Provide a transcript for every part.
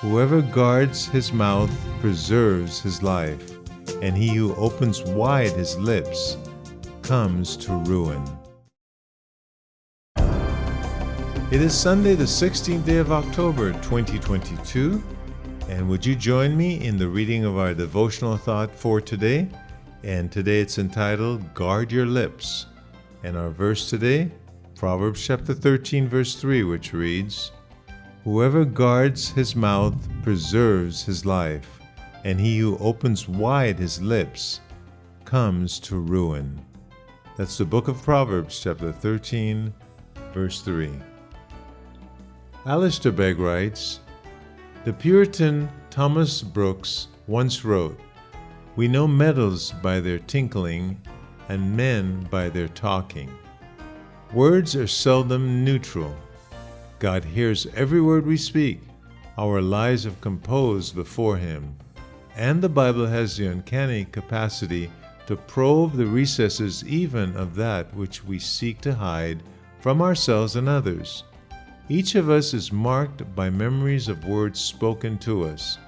Whoever guards his mouth preserves his life, and he who opens wide his lips comes to ruin. It is Sunday, the 16th day of October, 2022, and would you join me in the reading of our devotional thought for today? And today it's entitled, Guard Your Lips. And our verse today, Proverbs chapter 13, verse 3, which reads, Whoever guards his mouth preserves his life, and he who opens wide his lips comes to ruin. That's the book of Proverbs chapter 13, verse 3. Alistair Begg writes, The Puritan Thomas Brooks once wrote, We know metals by their tinkling, and men by their talking. Words are seldom neutral. God hears every word we speak. Our lives are composed before Him. And the Bible has the uncanny capacity to probe the recesses even of that which we seek to hide from ourselves and others. Each of us is marked by memories of words spoken to us.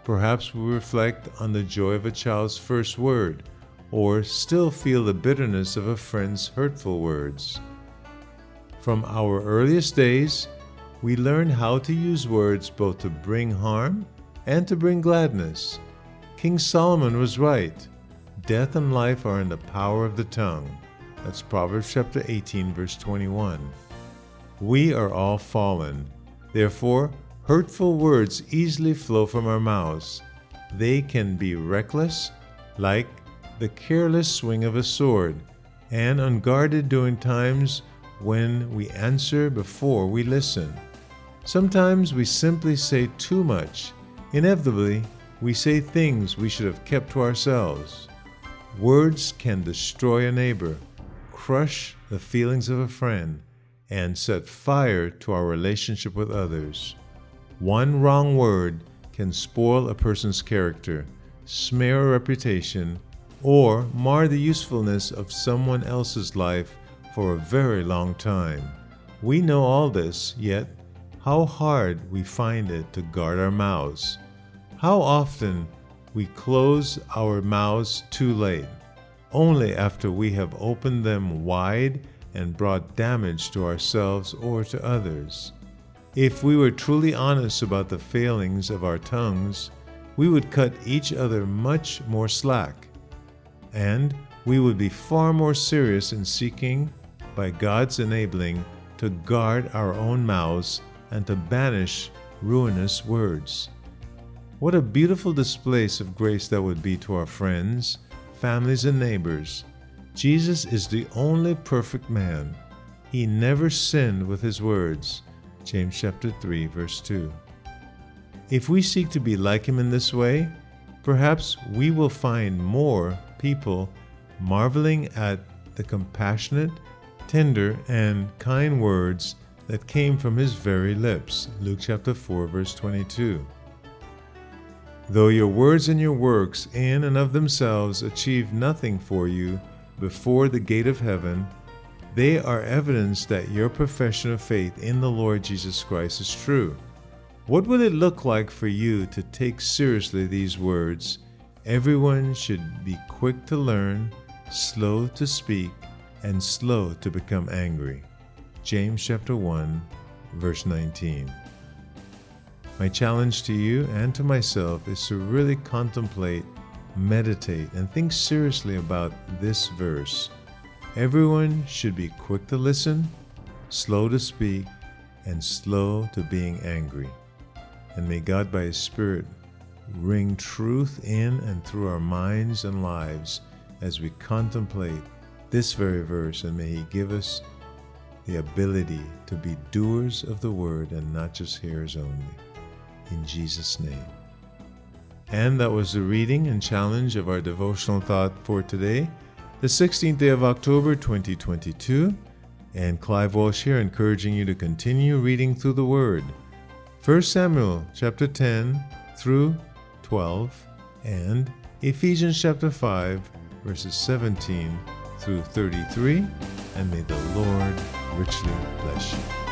Perhaps we reflect on the joy of a child's first word, or still feel the bitterness of a friend's hurtful words. From our earliest days, we learn how to use words both to bring harm and to bring gladness. King Solomon was right. Death and life are in the power of the tongue. That's Proverbs chapter 18, verse 21. We are all fallen. Therefore, hurtful words easily flow from our mouths. They can be reckless, like the careless swing of a sword, and unguarded during times when we answer before we listen. Sometimes we simply say too much. Inevitably, we say things we should have kept to ourselves. Words can destroy a neighbor, crush the feelings of a friend, and set fire to our relationship with others. One wrong word can spoil a person's character, smear a reputation, or mar the usefulness of someone else's life for a very long time. We know all this, yet how hard we find it to guard our mouths. How often we close our mouths too late, only after we have opened them wide and brought damage to ourselves or to others. If we were truly honest about the failings of our tongues, we would cut each other much more slack, and we would be far more serious in seeking, by God's enabling, to guard our own mouths and to banish ruinous words. What a beautiful display of grace that would be to our friends, families, and neighbors. Jesus is the only perfect man. He never sinned with his words. James chapter 3, verse 2. If we seek to be like him in this way, perhaps we will find more people marveling at the compassionate, tender, and kind words that came from his very lips. Luke chapter 4, verse 22. Though your words and your works in and of themselves achieve nothing for you before the gate of heaven, they are evidence that your profession of faith in the Lord Jesus Christ is true. What would it look like for you to take seriously these words? Everyone should be quick to learn, slow to speak, and slow to become angry. James chapter 1, verse 19. My challenge to you and to myself is to really contemplate, meditate, and think seriously about this verse. Everyone should be quick to listen, slow to speak, and slow to being angry. And may God by His Spirit ring truth in and through our minds and lives as we contemplate this very verse, and may He give us the ability to be doers of the word and not just hearers only. In Jesus' name. And that was the reading and challenge of our devotional thought for today, the 16th day of October 2022, and Clive Walsh here encouraging you to continue reading through the Word. 1 Samuel chapter 10 through 12, and Ephesians chapter 5 verses 17 through 33, and may the Lord richly bless you.